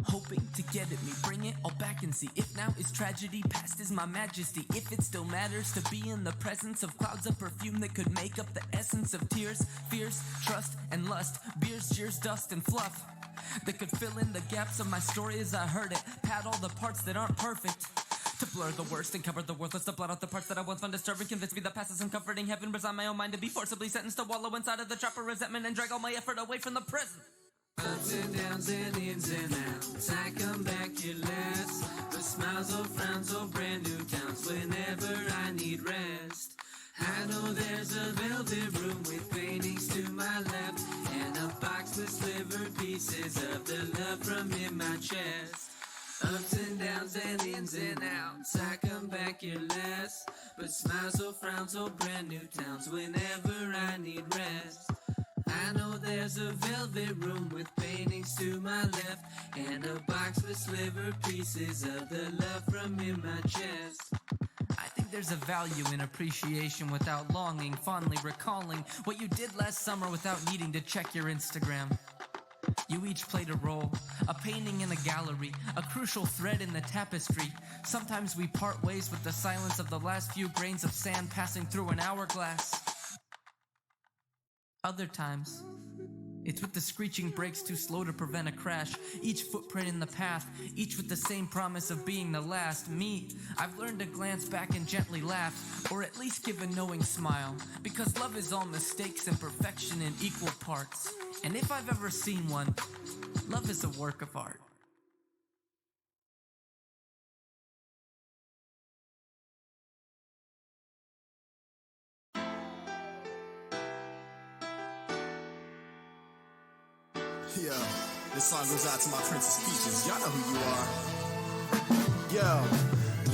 Hoping to get at me, bring it all back and see. If now is tragedy, past is my majesty. If it still matters to be in the presence of clouds of perfume that could make up the essence of tears, fears, trust, and lust. Beers, jeers, dust, and fluff that could fill in the gaps of my story as I heard it. Pad all the parts that aren't perfect, to blur the worst and cover the worthless, to blot out the parts that I once found disturbing. Convince me the past is uncomforting. Heaven resign my own mind to be forcibly sentenced to wallow inside of the trap of resentment and drag all my effort away from the present. Ups and downs and ins and outs, I come back here last. With smiles or frowns or brand new towns, whenever I need rest. I know there's a velvet room with paintings to my left, and a box with slivered pieces of the love from in my chest. Ups and downs and ins and outs, I come back here last. But smiles or frowns or brand new towns, whenever I need rest. I know there's a velvet room with paintings to my left, and a box with slivered pieces of the love from in my chest. I think there's a value in appreciation without longing, fondly recalling what you did last summer without needing to check your Instagram. You each played a role, a painting in a gallery, a crucial thread in the tapestry. Sometimes we part ways with the silence of the last few grains of sand passing through an hourglass. Other times, it's with the screeching brakes too slow to prevent a crash. Each footprint in the path, each with the same promise of being the last. Me, I've learned to glance back and gently laugh, or at least give a knowing smile. Because love is all mistakes and perfection in equal parts. And if I've ever seen one, love is a work of art. Yo, this song goes out to my Princess Peaches. Y'all know who you are. Yo,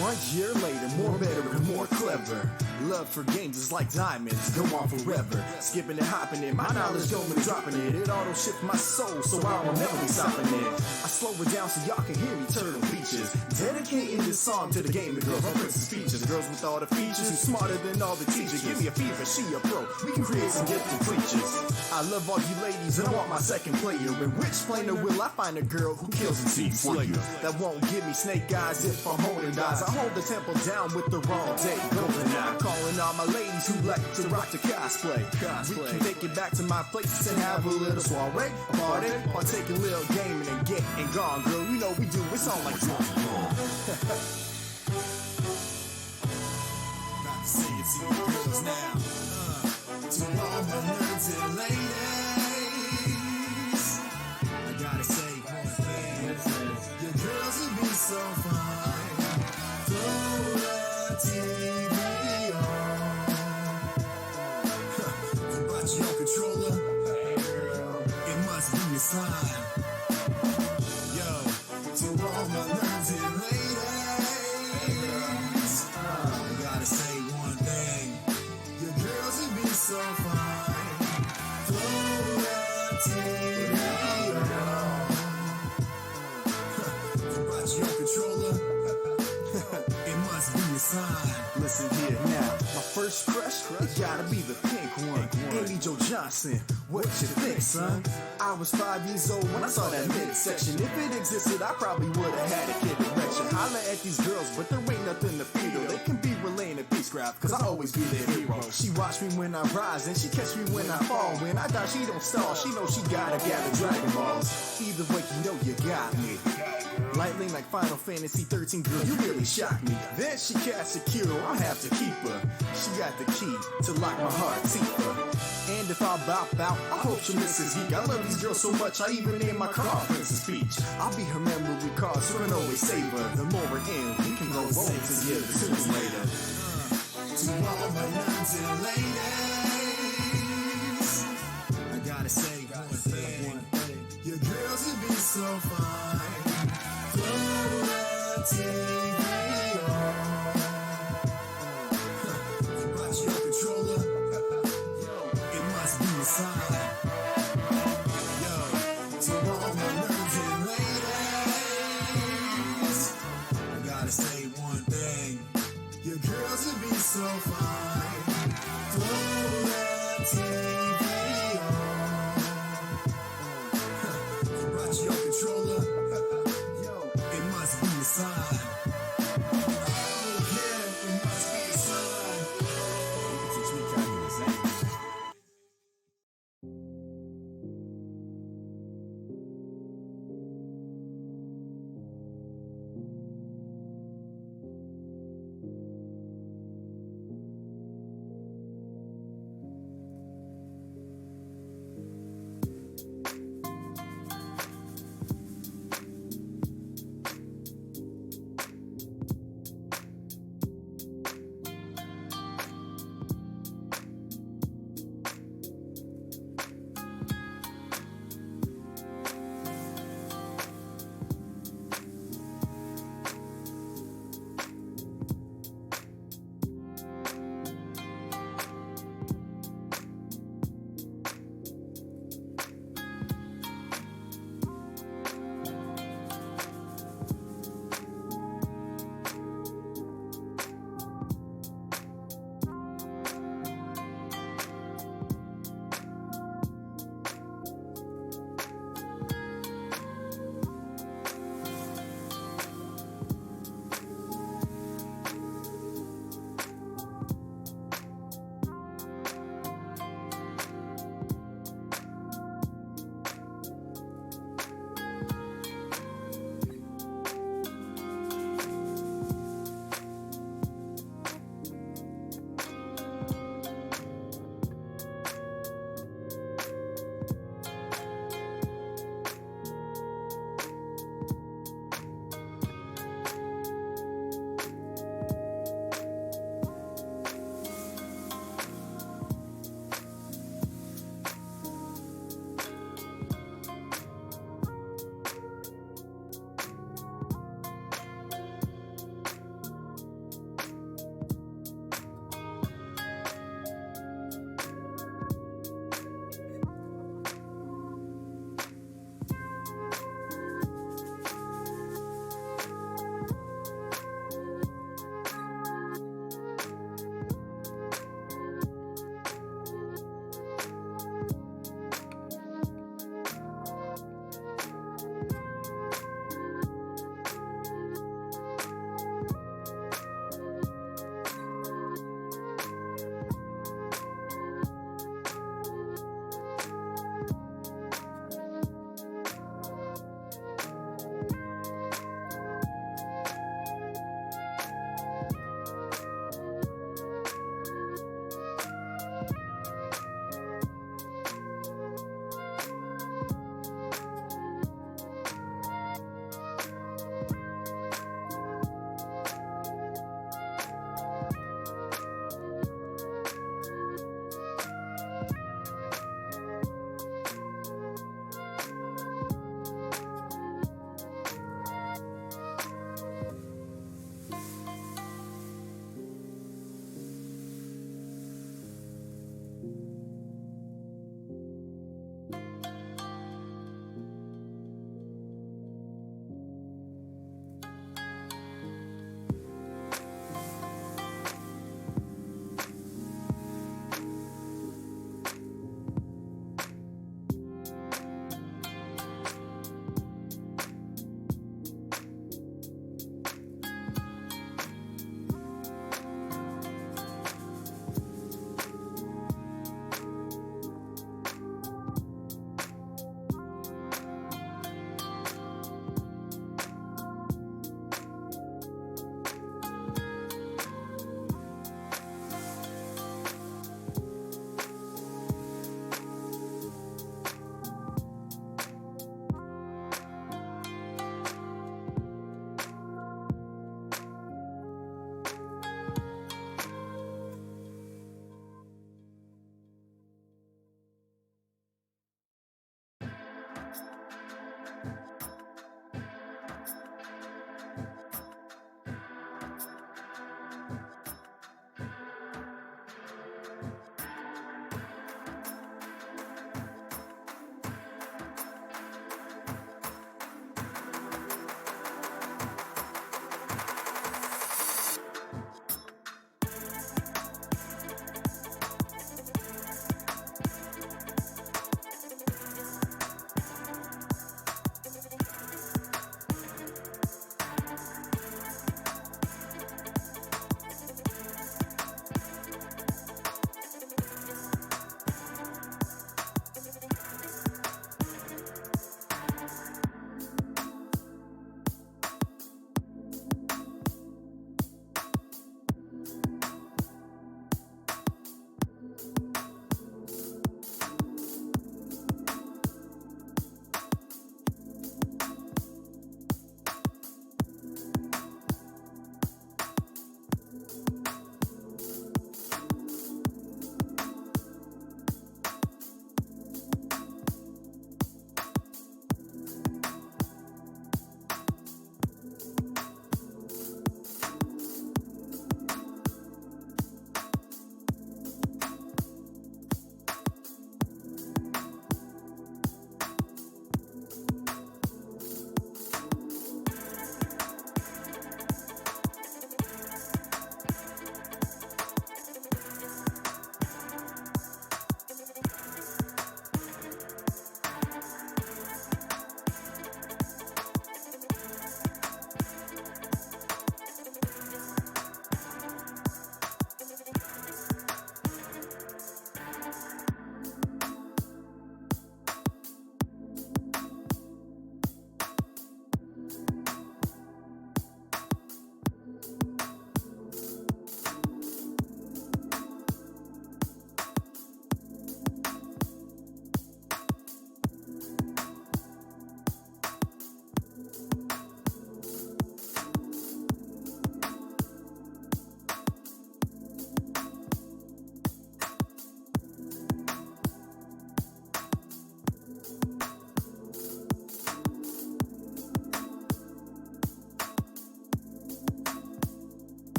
1 year later, more better and more clever. Love for games is like diamonds, go on forever. Skipping and hopping it, my knowledge going and dropping it. It auto shift my soul, so I will never be stopping it. I slow it down so y'all can hear me turtle features. Dedicating this song to the gaming girls, my Princess Peaches. Girls with all the features, who's smarter than all the teachers. Give me a fever, she a pro, we can create some gifted creatures. I love all you ladies and I want my second player. In which planer will I find a girl who kills and seeks slayer? That won't give me snake eyes if I'm holding eyes. I hold the temple down with the wrong day. Golden eye, calling all my ladies who like to rock the cosplay. We can take it back to my place and have a little soiree, party, partake a little gaming and get and gone, girl. You know we do, it's all like About to say it to you girls now. To all my nerds and ladies, I gotta say one thing. Your girls will be so fine. Throw the TV on. You brought your controller. It must be a sign. Yo, to all my nerds and ladies, I gotta say one thing. Your girls will be so fine. Throw the TV on. You brought your controller. It must be a sign. Listen here now, my first crush, it gotta be the pink Joe Johnson. What you think, son? I was 5 years old when I saw that midsection. If it existed, I probably would have had a kid erection. Holla at these girls, but there ain't nothing to feed her. They can be relaying a peace graph, cause I always be their hero. She watch me when I rise, and she catch me when I fall. When I die, she don't stall. She knows she gotta gather Dragon Balls. Either way, you know you got me. Lightning like Final Fantasy 13, girl, you really shocked me. Then she casts a cure, I'll have to keep her. She got the key to lock my heart deeper. And if I bop out, I hope she misses geek. I love these girls so much, I even named my car Princess Peach. I'll be her memory card, so I always save her. The more we're in, we can go roll together sooner later. To all my nuns and ladies, I gotta say one thing. Your girls would be so fine. Throw that TV on. Watch your controller. It must be a sign. Yo, to all my nerds and ladies, I gotta say one thing. Your girls would be so fine. Throw that TV on. Watch your controller. It must be a sign.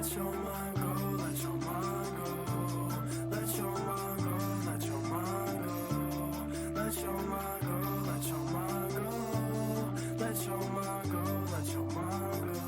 Let your mind go, let your mind go. Let your mind go, let your mind go. Let your mind go, let your mind go. Let your mind go, let your mind go.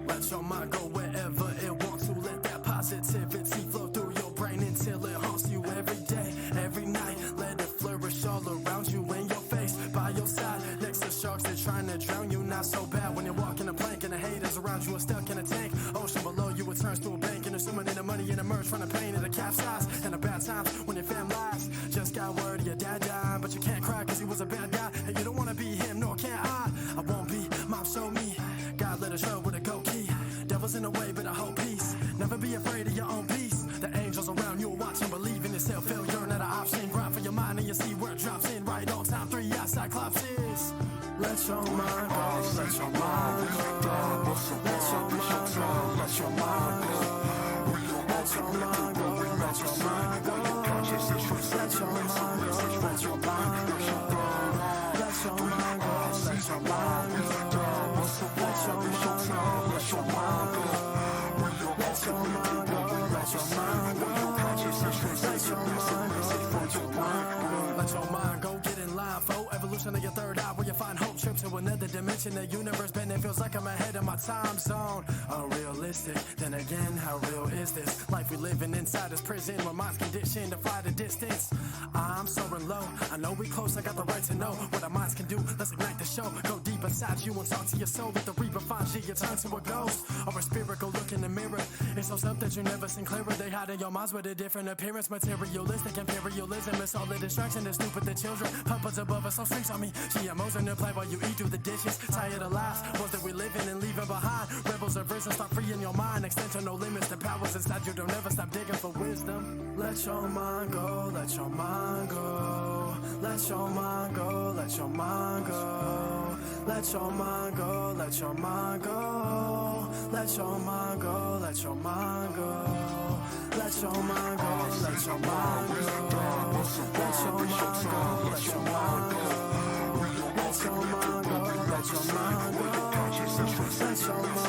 Let your mind go wherever it wants to. Let that positivity flow through your brain until it haunts you every day, every night. Let it flourish all around you, in your face, by your side. Next to sharks, they're trying to drown you. Not so bad when you're walking a plank and the haters around you are stuck in a tank. Ocean below you, it turns to a bank. And assuming in the money and emerge from the pain and the capsize. And the bad times when your fam lies. Just got word of your dad died, but you can't cry cause he was a bad guy. And you don't wanna be him, nor can I won't be, mom showed me. God let us show with a go key. Devil's in the way, but I hope peace. Never be afraid of your own peace. The angels around you are watching, believe in yourself. Failure not an option. Grind for your mind and you see where it drops in. Right on time, 3 outside Cyclops. Let your mind go, let your mind go. Let your mind go, let your mind go. Let your mind go, let your mind go. Let your mind go, let your mind go. Let your mind go, let your mind go. Let your mind go, let your mind go. Let your mind go, let your mind go. Let your mind go, let your mind go. Get in line for evolution of your third eye, where you find hope. Trip to another dimension, the universe bend. It feels like I'm ahead of my time zone. Unrealistic, then again, how real is this life we living inside this prison where mind's conditioned to fly the distance? I'm soaring low, I know we close. I got the right to know what our minds can do. Let's ignite the show, go deep inside you and talk to your soul. Let the reaper find you, you turn to a ghost or a spirit. Go look in the mirror. It's so stuff that you never seen clearer. They hide in your minds with a different appearance. Materialistic imperialism. It's all the distraction. They're stupid, the children. Puppets above us, so strings on me. GMOs in their play while you eat through the dishes. Tired of lives, ones that we living and leaving behind. Rebels are risen, start freeing your mind. Extension, no limits. The powers inside you don't ever stop digging for wisdom. Let your mind go, let your mind go. Let your mind go, let your mind go. Let your mind go, let your mind go. Let your mind go, let your mind go. Let your mind go, let your mind go. Let your mind go, let your mind go. Let your mind go, let your mind go. Let your mind